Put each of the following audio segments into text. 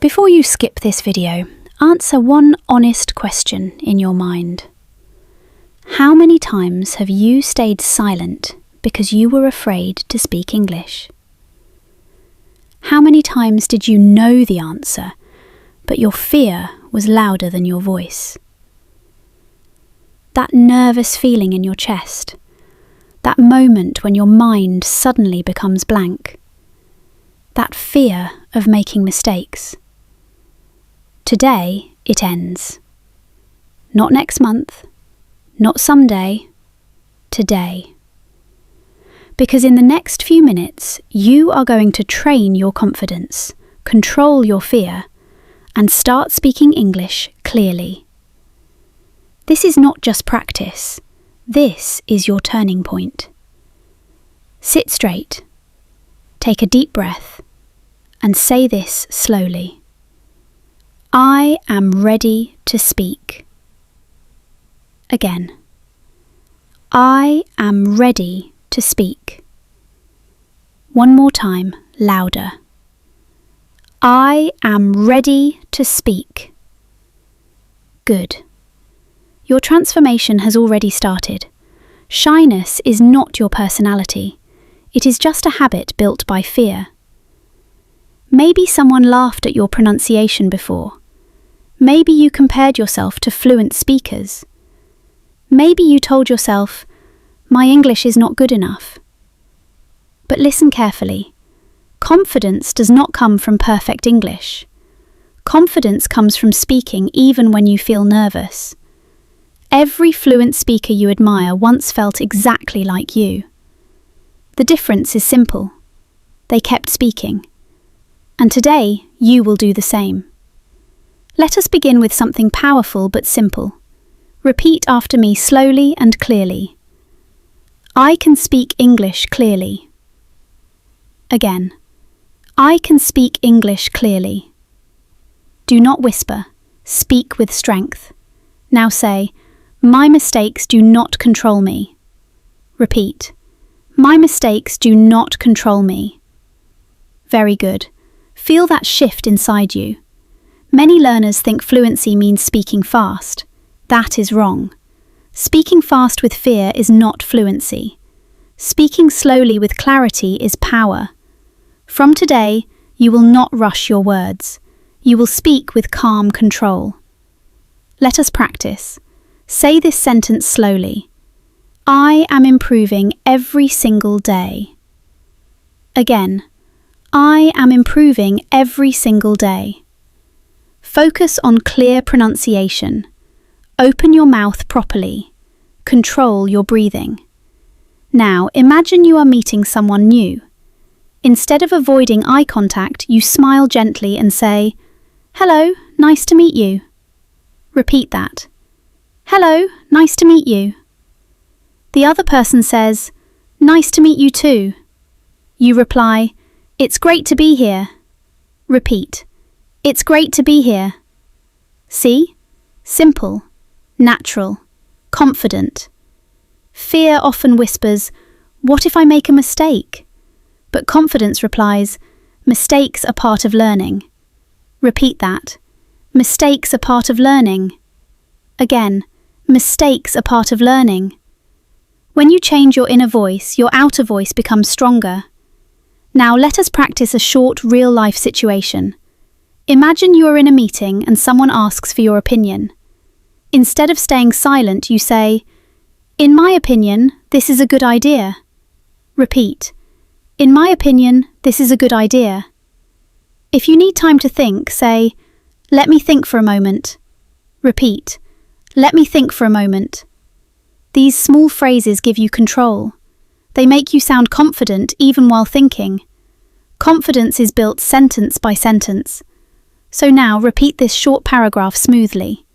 Before you skip this video, answer one honest question in your mind. How many times have you stayed silent because you were afraid to speak English? How many times did you know the answer, but your fear was louder than your voice? That nervous feeling in your chest, that moment when your mind suddenly becomes blank, that fear of making mistakes. Today it ends. Not next month, not someday, today. Because in the next few minutes, you are going to train your confidence, control your fear, and start speaking English clearly. This is not just practice. This is your turning point. Sit straight, take a deep breath, and say this slowly. I am ready to speak. Again. I am ready to speak. One more time, louder. I am ready to speak. Good. Your transformation has already started. Shyness is not your personality. It is just a habit built by fear. Maybe someone laughed at your pronunciation before. Maybe you compared yourself to fluent speakers. Maybe you told yourself, "My English is not good enough." But listen carefully. Confidence does not come from perfect English. Confidence comes from speaking even when you feel nervous. Every fluent speaker you admire once felt exactly like you. The difference is simple. They kept speaking. And today, you will do the same. Let us begin with something powerful but simple. Repeat after me slowly and clearly. I can speak English clearly. Again. I can speak English clearly. Do not whisper. Speak with strength. Now say, my mistakes do not control me. Repeat. My mistakes do not control me. Very good. Feel that shift inside you. Many learners think fluency means speaking fast. That is wrong. Speaking fast with fear is not fluency. Speaking slowly with clarity is power. From today, you will not rush your words. You will speak with calm control. Let us practice. Say this sentence slowly. I am improving every single day. Again. I am improving every single day. Focus on clear pronunciation. Open your mouth properly. Control your breathing. Now, imagine you are meeting someone new. Instead of avoiding eye contact, you smile gently and say, "Hello, nice to meet you." Repeat that. "Hello, nice to meet you." The other person says, "Nice to meet you too." You reply, "It's great to be here." Repeat. It's great to be here. See? Simple, natural, confident. Fear often whispers, "What if I make a mistake?" But confidence replies, "Mistakes are part of learning." Repeat that. Mistakes are part of learning. Again, mistakes are part of learning. When you change your inner voice, your outer voice becomes stronger. Now let us practice a short real-life situation. Imagine you are in a meeting and someone asks for your opinion. Instead of staying silent, you say, "In my opinion, this is a good idea." Repeat. In my opinion, this is a good idea. If you need time to think, say, "Let me think for a moment." Repeat. Let me think for a moment. These small phrases give you control. They make you sound confident even while thinking. Confidence is built sentence by sentence. So now repeat this short paragraph smoothly.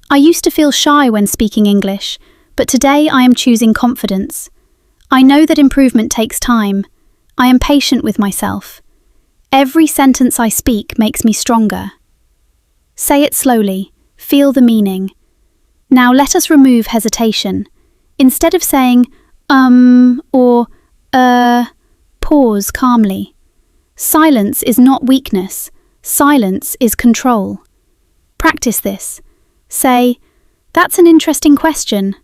I used to feel shy when speaking English, but today I am choosing confidence. I know that improvement takes time. I am patient with myself. Every sentence I speak makes me stronger. Say it slowly. Feel the meaning. Now let us remove hesitation. Instead of saying, or, pause calmly. Silence is not weakness. Silence is control. Practice this. Say, "That's an interesting question."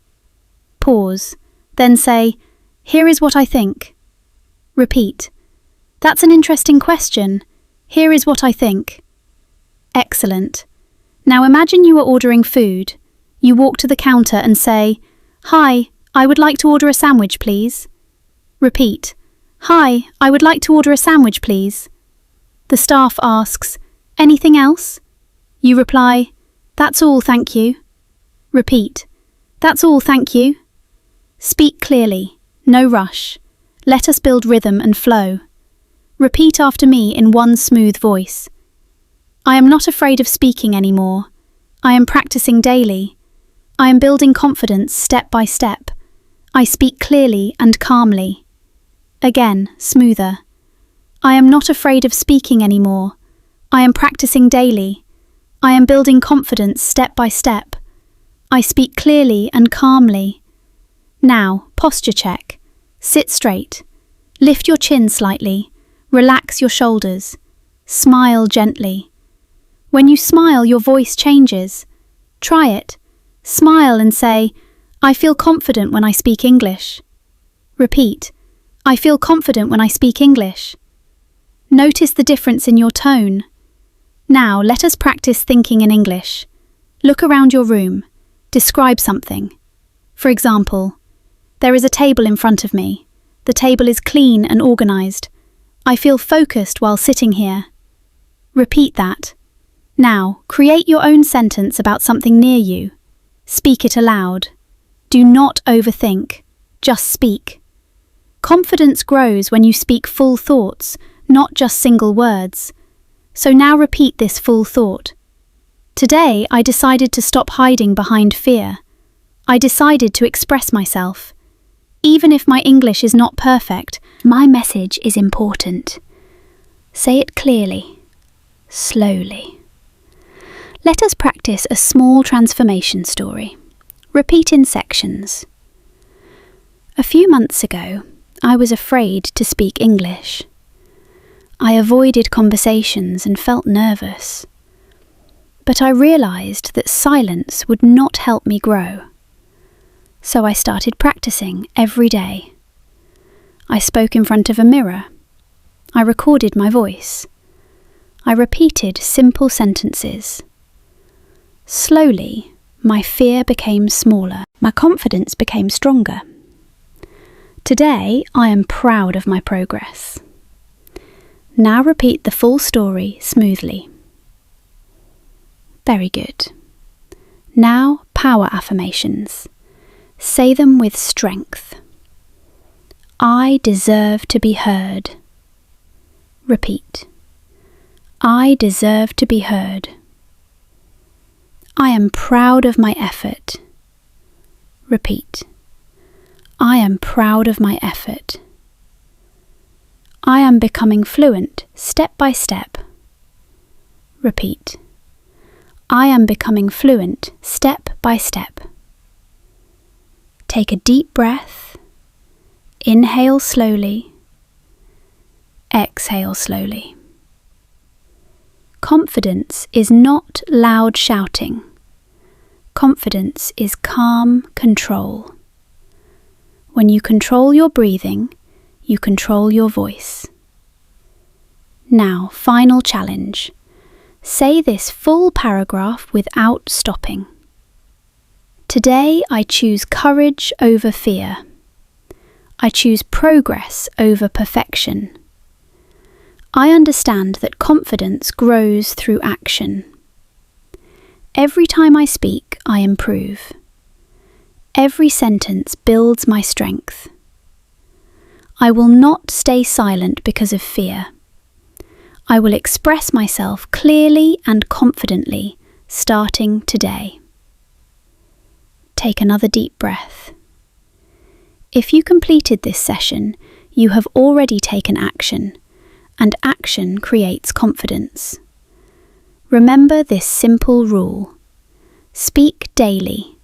Pause. Then say, "Here is what I think." Repeat. "That's an interesting question. Here is what I think." Excellent. Now imagine you are ordering food. You walk to the counter and say, "Hi, I would like to order a sandwich, please." Repeat. "Hi, I would like to order a sandwich, please." The staff asks, "Anything else?" You reply, "That's all, thank you." Repeat. "That's all, thank you." Speak clearly. No rush. Let us build rhythm and flow. Repeat after me in one smooth voice. I am not afraid of speaking anymore. I am practicing daily. I am building confidence step by step. I speak clearly and calmly. Again, smoother. I am not afraid of speaking anymore. I am practicing daily. I am building confidence step by step. I speak clearly and calmly. Now, posture check. Sit straight. Lift your chin slightly. Relax your shoulders. Smile gently. When you smile, your voice changes. Try it. Smile and say, "I feel confident when I speak English." Repeat, "I feel confident when I speak English." Notice the difference in your tone. Now let us practice thinking in English. Look around your room. Describe something. For example, there is a table in front of me. The table is clean and organized. I feel focused while sitting here. Repeat that. Now, create your own sentence about something near you. Speak it aloud. Do not overthink. Just speak. Confidence grows when you speak full thoughts, not just single words. So now repeat this full thought. Today, I decided to stop hiding behind fear. I decided to express myself. Even if my English is not perfect, my message is important. Say it clearly, slowly. Let us practice a small transformation story. Repeat in sections. A few months ago, I was afraid to speak English. I avoided conversations and felt nervous. But I realized that silence would not help me grow. So I started practicing every day. I spoke in front of a mirror. I recorded my voice. I repeated simple sentences. Slowly, my fear became smaller. My confidence became stronger. Today, I am proud of my progress. Now repeat the full story smoothly. Very good. Now, power affirmations. Say them with strength. I deserve to be heard. Repeat. I deserve to be heard. I am proud of my effort. Repeat. I am proud of my effort. I am becoming fluent step by step. Repeat. I am becoming fluent step by step. Take a deep breath. Inhale slowly. Exhale slowly. Confidence is not loud shouting. Confidence is calm control. When you control your breathing, you control your voice. Now, final challenge. Say this full paragraph without stopping. Today I choose courage over fear. I choose progress over perfection. I understand that confidence grows through action. Every time I speak, I improve. Every sentence builds my strength. I will not stay silent because of fear. I will express myself clearly and confidently, starting today. Take another deep breath. If you completed this session, you have already taken action, and action creates confidence. Remember this simple rule. Speak daily,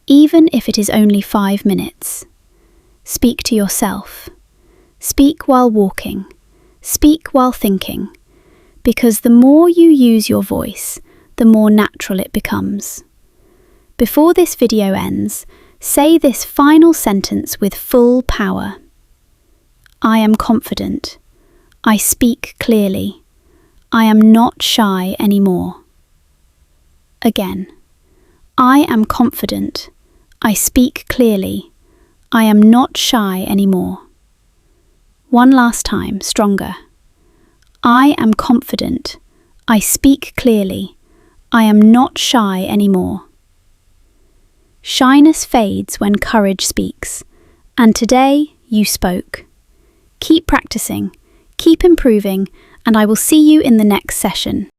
even if it is only 5 minutes. Speak to yourself. Speak while walking. Speak while thinking. because the more you use your voice, the more natural it becomes. Before this video ends, say this final sentence with full power. I am confident. I speak clearly. I am not shy anymore. Again. I am confident. I speak clearly. I am not shy anymore. One last time, stronger. I am confident. I speak clearly. I am not shy anymore. Shyness fades when courage speaks, and today you spoke. Keep practicing, keep improving, and I will see you in the next session.